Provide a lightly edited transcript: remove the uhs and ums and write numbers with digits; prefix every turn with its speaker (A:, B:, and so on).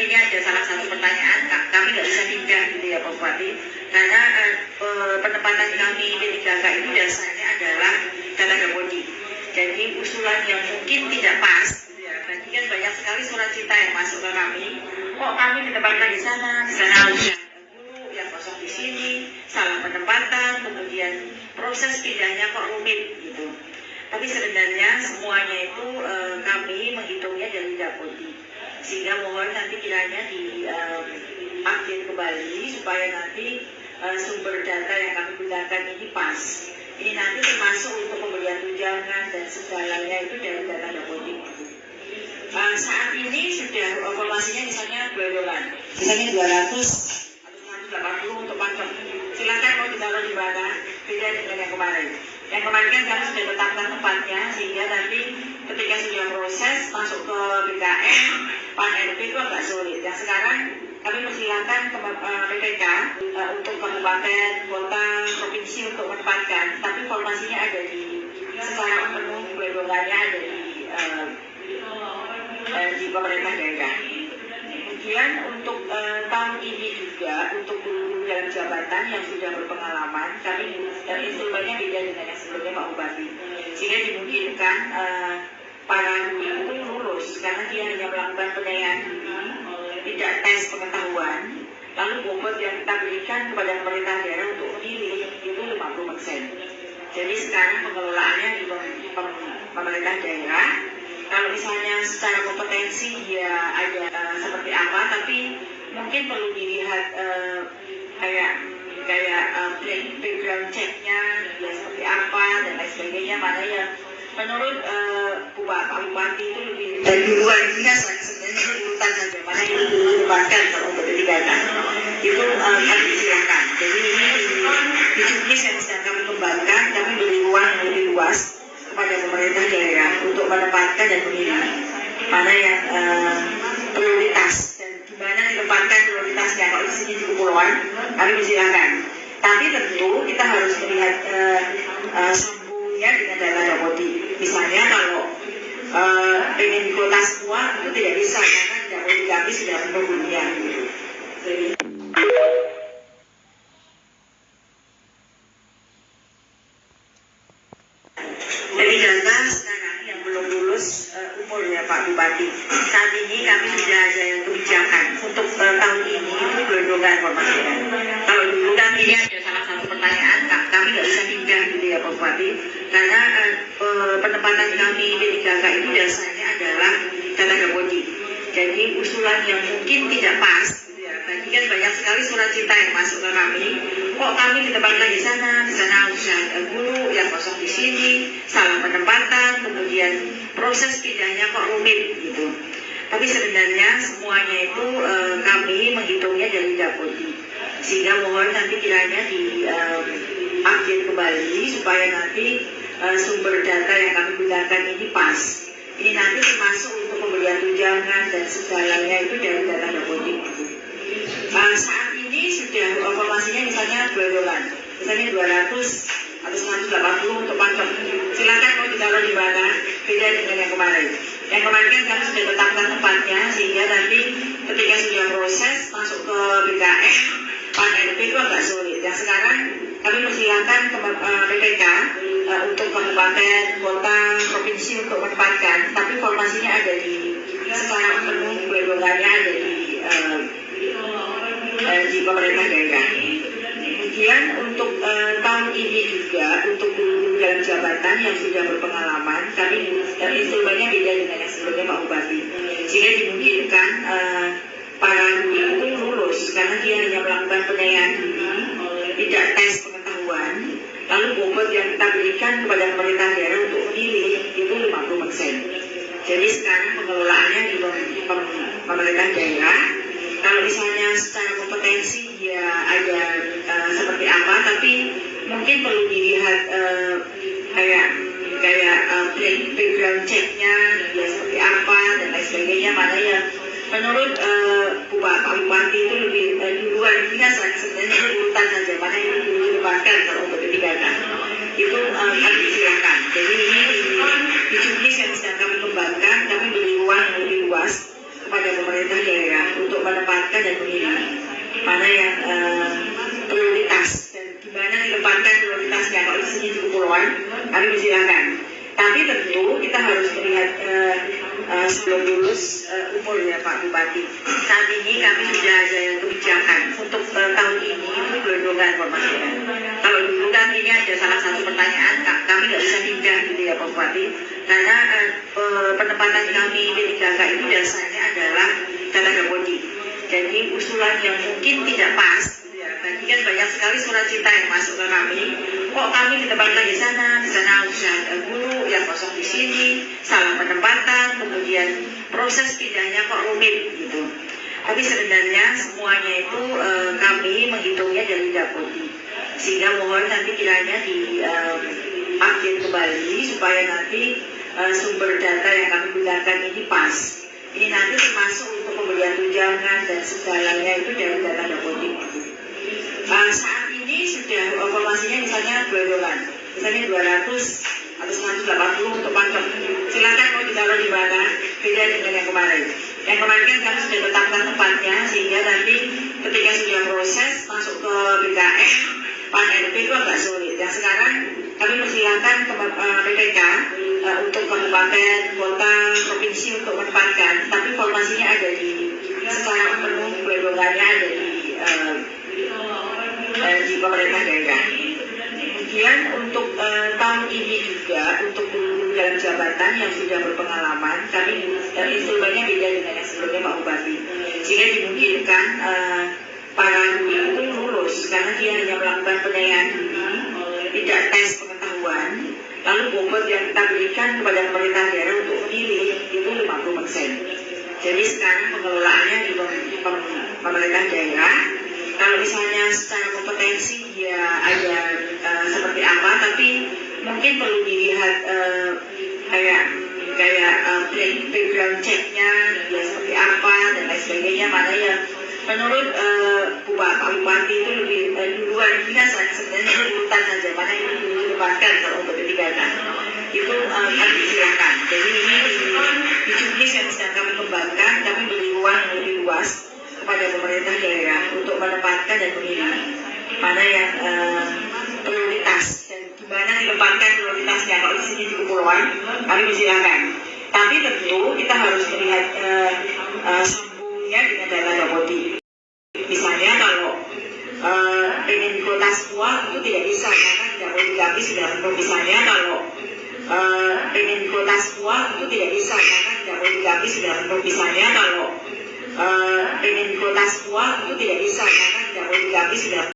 A: ini ada salah satu pertanyaan, kami nggak bisa pindah gitu ya Pak Bupati, karena penempatan kami P3K itu dasarnya adalah data Dapodi. Jadi usulan yang mungkin tidak pas, gitu ya. Berarti kan banyak sekali surat cinta yang masuk ke kami. Kok kami ditempatkan di sana harusnya dulu, yang kosong di sini, salah penempatan, kemudian proses pindahnya kok rumit gitu. Tapi sebenarnya semuanya itu kami menghitungnya dari Dapodi. Sehingga mohon nanti kiranya di update kembali supaya nanti sumber data yang kami gunakan ini pas. Ini nanti termasuk untuk pemberian tunjangan dan segalanya itu dari data Dapodi. Saat ini sudah formasinya misalnya $2, misalnya 200 atau 180 untuk pakem. Silakan mau ditaruh di mana, beda dengan yang kemarin. Yang kemarin kan kami sudah tetapkan tempatnya, sehingga nanti ketika sudah proses masuk ke BKN, Pan RP itu agak sulit. Yang sekarang kami persilakan ke PPK untuk kabupaten, kota, provinsi untuk menempatkan, tapi formasinya ada secara penuh belongannya ada di pemerintah daerah. Kemudian untuk tahun ini juga untuk guru dalam jabatan yang sudah berpengalaman, kami instrumennya beda dengan yang sebelumnya Pak Bupati, sehingga dimungkinkan para guru itu lulus karena dia hanya melakukan penilaian diri, tidak tes pengetahuan, lalu bobot yang kita berikan kepada pemerintah daerah untuk memilih itu 50%. Jadi sekarang pengelolaannya di pemerintah daerah. Kalau misalnya secara kompetensi dia ada seperti apa, tapi mungkin perlu dilihat kayak background checknya dia seperti apa dan lain sebagainya, mana yang menurut Pak Bupati itu lebih dari duluan biasa sebenarnya urutan saja mana yang didepankan kalau untuk ketigatan itu kami silakan. Jadi ini di juknis yang sedang kami kembangkan, kami beri ruang yang lebih luas kepada pemerintah daerah untuk menempatkan dan memilih mana yang prioritas dan di mana ditempatkan prioritasnya. Kalau di sini di kepulauan kami persilakan, tapi tentu kita harus melihat sambungnya dengan data Dapodi. Misalnya kalau pengen di kota semua itu tidak bisa karena Dapodi kami sudah penuh dunia. Dari data sekarang yang belum lulus umur ya Pak Bupati, saat ini kami sudah ada yang kebijakan untuk tahun ini itu gelondongan formasinya. Kalau dulu kan ini ada salah satu pertanyaan, kami nggak bisa pindah gitu ya Pak Bupati, karena penempatan kami P3K itu dasarnya adalah data Dapodi. Jadi usulan yang mungkin tidak pas, gitu ya. Tadi kan banyak sekali surat cinta yang masuk ke kami. Kok kami ditempatkan di sana harusnya guru, yang kosong di sini, salah penempatan, kemudian proses pindahnya kok rumit gitu. Tapi sebenarnya semuanya itu kami menghitungnya dari Dapodi. Sehingga mohon nanti kiranya di update kembali supaya nanti sumber data yang kami gunakan ini pas. Ini nanti termasuk untuk pemberian tunjangan dan segalanya itu dari data Dapodi. Saat ini sudah formasinya misalnya $2, misalnya 200 atau 180 untuk pakem. Silakan mau ditaruh di mana, beda dengan yang kemarin. Yang kemarin kan kami sudah tetapkan tempatnya, sehingga nanti ketika sudah proses masuk ke BKN, Pan RP itu agak sulit. Yang sekarang kami persilakan ke PPK untuk kabupaten, kota, provinsi untuk menempatkan, tapi formasinya ada secara penuh belongannya ada di pemerintah daerah. Kemudian untuk tahun ini juga untuk guru dalam jabatan yang sudah berpengalaman, kami instrumennya beda dengan yang sebelumnya Pak Bupati, sehingga dimungkinkan para guru itu lulus karena dia hanya melakukan penilaian diri, tidak tes pengetahuan, lalu bobot yang kita berikan kepada pemerintah daerah untuk memilih itu 50%. Jadi sekarang pengelolaannya di pemerintah daerah. Kalau misalnya secara kompetensi dia ada seperti apa, tapi mungkin perlu dilihat kayak background checknya dia seperti apa dan lain sebagainya, mana yang menurut Pak Bupati itu lebih duluan biasa sebenarnya urutan saja mana yang didepankan kalau untuk ketigatan itu kami silakan. Jadi ini di juknis yang sedang kami kembangkan, kami beri ruang yang lebih luas kepada pemerintah daerah untuk dan memilih mana yang prioritas dan di mana ditempatkan prioritasnya. Kalau di sini cukup puluhan, kami persilakan. Tapi tentu kita harus melihat sebelum lulus umur ya Pak Bupati. Saat ini kami sudah ada yang kebijakan untuk tahun ini itu gelondongan formasnya. Kalau dulu kan ini ada salah satu pertanyaan, kami nggak bisa pindah gitu ya Pak Bupati, karena penempatan kami P3K itu dasarnya adalah data dapodi. Jadi usulan yang mungkin tidak pas, ya, tadi kan banyak sekali surat cinta yang masuk ke kami. Kok kami ditempatkan di sana usaha dulu, yang kosong di sini, salah penempatan, kemudian proses pindahnya kok rumit gitu. Tapi sebenarnya semuanya itu kami menghitungnya dari dapodi, sehingga mohon nanti kiranya di-update kembali supaya nanti sumber data yang kami gunakan ini pas. Ini nanti termasuk untuk pemberian tunjangan dan segalanya itu dari data dapodi. Saat ini sudah formasinya misalnya gelondongan, misalnya 200 atau 180 untuk pangkat. Silakan mau ditaruh di mana, beda dengan yang kemarin. Yang kemarin kan kami sudah tetapkan tempatnya, sehingga nanti ketika sudah proses masuk ke BKN, Pan RP itu agak sulit. Yang sekarang kami persilakan ke PPK untuk kabupaten, kota, provinsi untuk menempatkan, tapi formasinya ada di secara penuh gelondongannya ada di pemerintah daerah. Kemudian untuk tahun ini juga untuk guru dalam jabatan yang sudah berpengalaman, kami instrumennya beda dengan yang sebelumnya Pak Bupati, sehingga dimungkinkan para guru itu lulus karena dia hanya melakukan penilaian diri, tidak tes pengetahuan, lalu bobot yang kita berikan kepada pemerintah daerah untuk memilih itu 50%. Jadi sekarang pengelolaannya di pemerintah daerah. Kalau misalnya secara kompetensi dia ada seperti apa, tapi mungkin perlu dilihat kayak background checknya dia seperti apa dan lain sebagainya, mana yang menurut Pak Bupati itu lebih duluan. Ini kan sebenarnya urutan saja mana yang dilipatkan kalau untuk ketiga itu kami silakan. Jadi ini di juknis yang sedang kami kembangkan, kami beri ruang yang lebih luas kepada pemerintah daerah untuk menempatkan dan memilih mana yang prioritas dan di mana ditempatkan prioritasnya. Kalau di sini cukup puluhan, kami persilakan. Tapi tentu kita harus melihat sambungnya dengan data dapodi. Misalnya kalau pengen kuota semua itu tidak bisa karena dapodi kami sudah penuh. Misalnya kalau pengen kuota semua itu tidak bisa karena dapodi kami sudah penuh. Misalnya kalau pengen kuota semua itu tidak bisa karena dapodi kami sudah